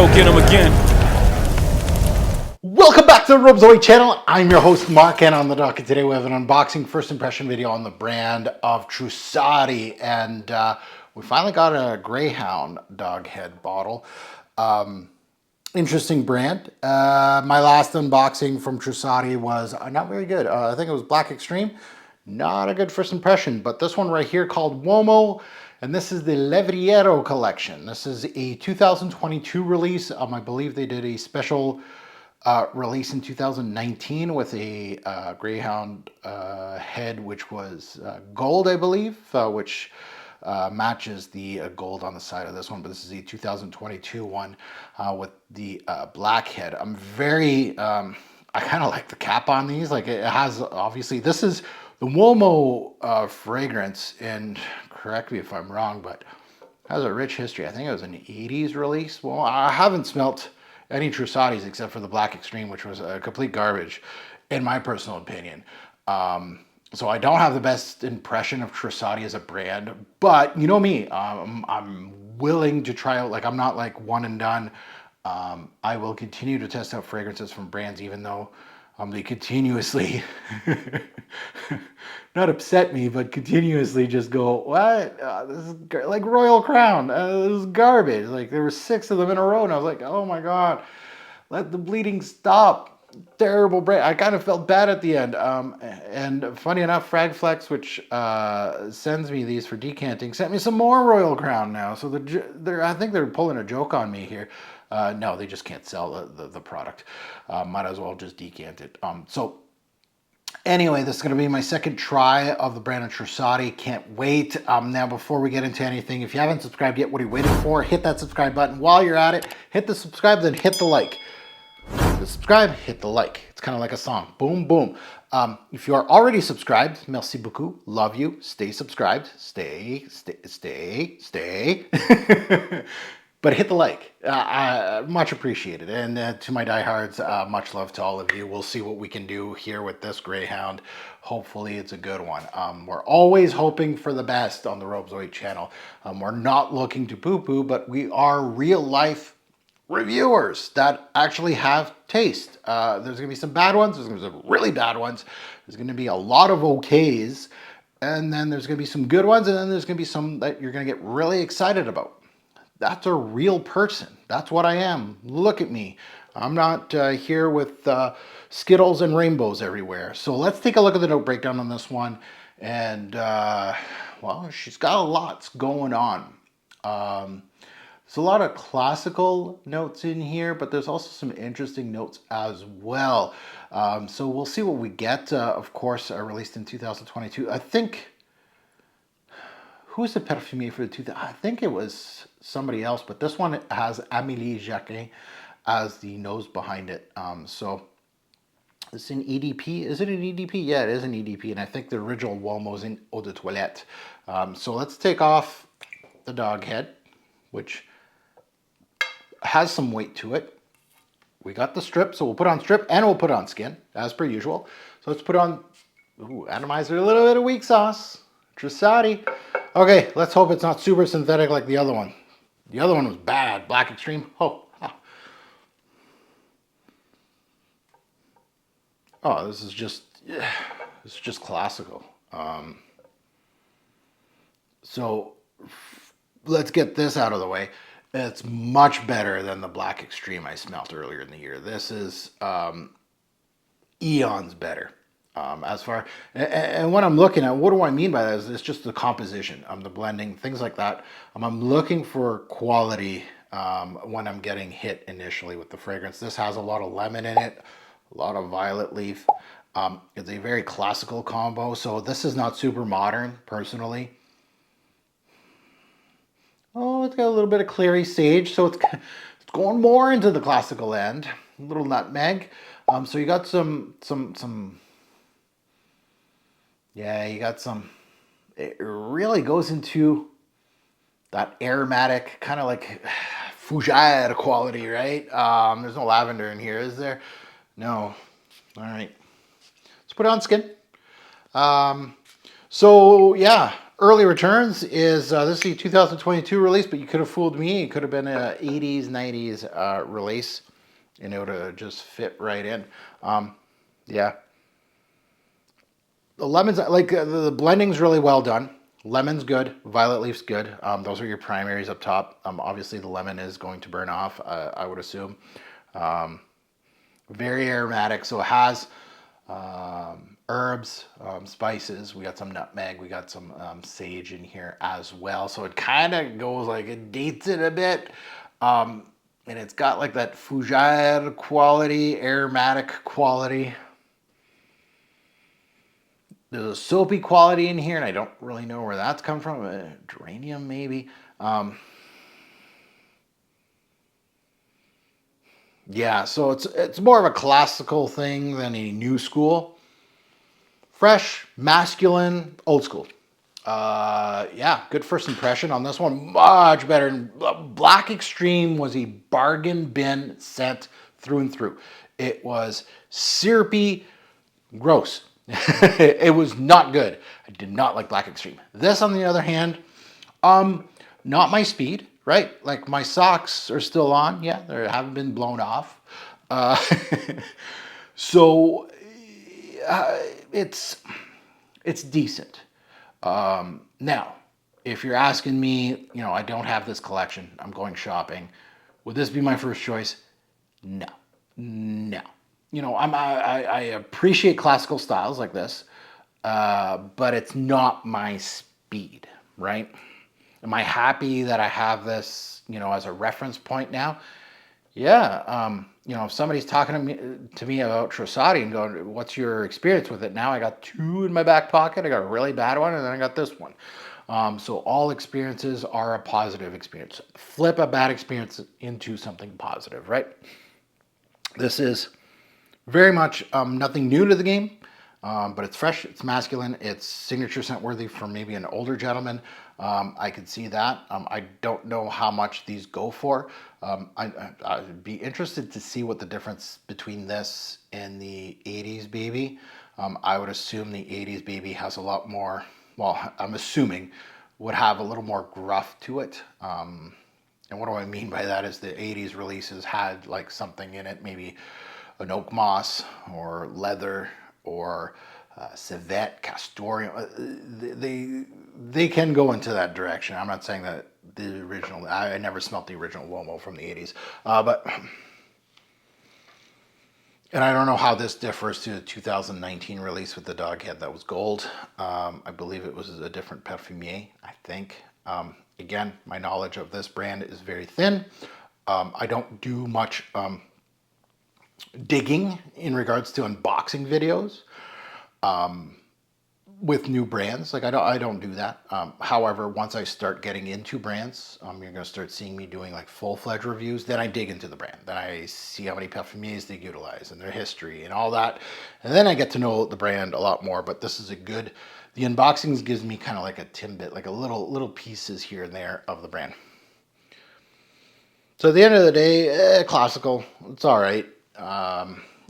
go get him again. Welcome back to the Robzoe channel. I'm your host Mark, and on the docket today we have an unboxing first impression video on the brand of Trussardi, and we finally got a Greyhound dog head bottle. Interesting brand. My last unboxing from Trussardi was not very good. I think it was Black Extreme. Not a good first impression, but this one right here called Uomo, and this is the Levriero collection. This is a 2022 release. I believe they did a special release in 2019 with a Greyhound head, which was gold, I believe, which matches the gold on the side of this one. But this is a 2022 one with the black head. I'm very, I kind of like the cap on these. Like it has, obviously, this is the Uomo fragrance, and correct me if I'm wrong, but has a rich history. I think it was an 80s release. Well, I haven't smelt any Trussardis except for the Black Extreme, which was a complete garbage, in my personal opinion. So I don't have the best impression of Trussardi as a brand, but you know me, I'm willing to try out. Like, I'm not like one and done. I will continue to test out fragrances from brands, even though they continuously not upset me, but continuously just go, what? This is like Royal Crown. This is garbage. Like, there were 6 of them in a row, and I was like, oh my God, let the bleeding stop. Terrible brand. I kind of felt bad at the end. And funny enough, Fragflex, which sends me these for decanting, sent me some more Royal Crown now. So I think they're pulling a joke on me here. No, they just can't sell the product. Might as well just decant it. So anyway, this is going to be my second try of the brand of Trussardi. Can't wait. Now, before we get into anything, if you haven't subscribed yet, what are you waiting for? Hit that subscribe button. While you're at it, hit the subscribe, then hit the like. Subscribe, hit the like. It's kind of like a song. Boom, boom. If you are already subscribed, merci beaucoup. Love you. Stay subscribed. Stay. But hit the like. Much appreciated. And to my diehards, much love to all of you. We'll see what we can do here with this Greyhound. Hopefully it's a good one. We're always hoping for the best on the Robzoe channel. We're not looking to poo-poo, but we are real life reviewers that actually have taste. There's gonna be some bad ones, there's gonna be some really bad ones, there's gonna be a lot of okays, and then there's gonna be some good ones, and then there's gonna be some that you're gonna get really excited about. That's a real person. That's what I am. Look at me. I'm not here with Skittles and rainbows everywhere. So let's take a look at the note breakdown on this one. And well, she's got a lot going on. There's a lot of classical notes in here, but there's also some interesting notes as well. So we'll see what we get. Of course, released in 2022. I think, who's the Perfume for the 2000? I think it was somebody else, but this one has Amélie Jacquin as the nose behind it. So it's an EDP. Is it an EDP? Yeah, it is an EDP, and I think the original Uomo's in Eau de Toilette. So let's take off the dog head, which has some weight to it. We got the strip, so we'll put on strip and we'll put on skin, as per usual. So let's put on, atomizer, a little bit of weak sauce. Trussardi. Okay, let's hope it's not super synthetic like the other one. The other one was bad. Black Extreme. Oh, this is just classical. So let's get this out of the way. It's much better than the Black Extreme I smelt earlier in the year. This is eons better. As far, and what I'm looking at, what do I mean by that? Is it's just the composition, the blending, things like that. I'm looking for quality when I'm getting hit initially with the fragrance. This has a lot of lemon in it, a lot of violet leaf. It's a very classical combo, so this is not super modern, personally. Oh, it's got a little bit of clary sage, so it's going more into the classical end. A little nutmeg. So you got some. Yeah, you got some. It really goes into that aromatic, kind of like fougere quality, right? There's no lavender in here, is there? No. All right. Let's put it on skin. So yeah, Early returns is this is a 2022 release, but you could have fooled me. It could have been a 80s, 90s release, and it would have just fit right in. Yeah, the lemons, like the blending's really well done. Lemon's good, violet leaf's good. Those are your primaries up top. Obviously, the lemon is going to burn off, I would assume. Um, Very aromatic, so it has herbs, spices. We got some nutmeg, we got some sage in here as well. So it kind of goes like it dates it a bit. And it's got like that fougere quality, aromatic quality. There's a soapy quality in here, and I don't really know where that's come from. Geranium, maybe. Yeah, so it's more of a classical thing than a new school. Fresh, masculine, old school. Yeah, good first impression on this one. Much better. Black Extreme was a bargain bin scent through and through. It was syrupy, gross. It was not good. I did not like Black Extreme. This, on the other hand, not my speed, right? Like my socks are still on. Yeah, they haven't been blown off. Uh, so uh, it's it's decent. Now, if you're asking me, I don't have this collection. I'm going shopping. Would this be my first choice? No, no. I appreciate classical styles like this, but it's not my speed, right? Am I happy that I have this, as a reference point now? Yeah. If somebody's talking to me about Trussardi and going, "What's your experience with it?" Now I got two in my back pocket. I got a really bad one, and then I got this one. So all experiences are a positive experience. Flip a bad experience into something positive, right? This is very much nothing new to the game, but it's fresh, it's masculine, it's signature scent worthy for maybe an older gentleman. I could see that. I don't know how much these go for. I'd be interested to see what the difference between this and the 80s baby. I would assume the 80s baby has a lot more, well, I'm assuming would have a little more gruff to it. And what do I mean by that is the 80s releases had like something in it, maybe an oak moss or leather or civet, castoreum. They can go into that direction. I'm not saying that the original, I never smelt the original Uomo from the 80s, but, and I don't know how this differs to the 2019 release with the dog head that was gold. I believe it was a different Perfumier, I think. Again, my knowledge of this brand is very thin. I don't do much digging in regards to unboxing videos with new brands. Like I don't do that. However, once I start getting into brands, you're gonna start seeing me doing like full-fledged reviews. Then I dig into the brand. Then I see how many perfumiers they utilize and their history and all that. And then I get to know the brand a lot more. But this is a good. The unboxings gives me kind of like a tidbit, like a little pieces here and there of the brand. So at the end of the day, classical. It's all right.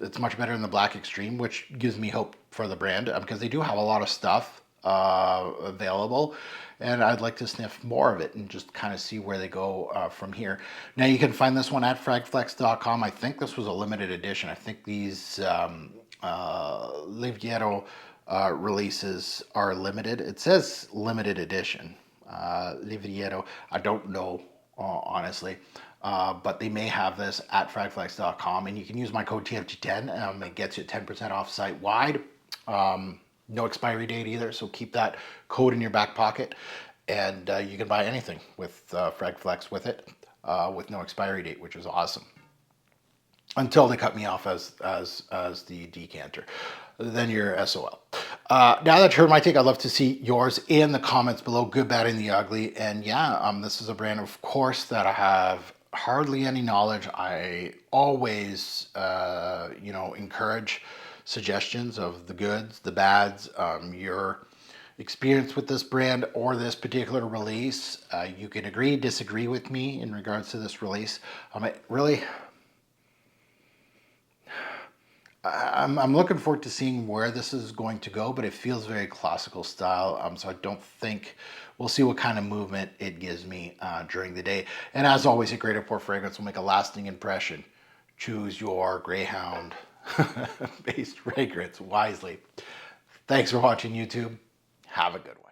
It's much better than the Black Extreme, which gives me hope for the brand because they do have a lot of stuff available, and I'd like to sniff more of it and just kind of see where they go from here. Now you can find this one at fragflex.com. I think this was a limited edition. I think these Levriero releases are limited. It says limited edition. Levriero. I don't know, honestly. But they may have this at fragflex.com, and you can use my code TFG10. It gets you 10% off site wide. No expiry date either, so keep that code in your back pocket, and you can buy anything with Fragflex with it, with no expiry date, which is awesome. Until they cut me off as the decanter. Then you're SOL. Now that you heard my take, I'd love to see yours in the comments below, good, bad, and the ugly. And yeah, this is a brand, of course, that I have hardly any knowledge. I always, encourage suggestions of the goods, the bads, your experience with this brand or this particular release. You can agree, disagree with me in regards to this release. I'm looking forward to seeing where this is going to go, but it feels very classical style. So I don't think we'll see what kind of movement it gives me during the day. And as always, a great import fragrance will make a lasting impression. Choose your Greyhound based fragrance wisely. Thanks for watching, YouTube. Have a good one.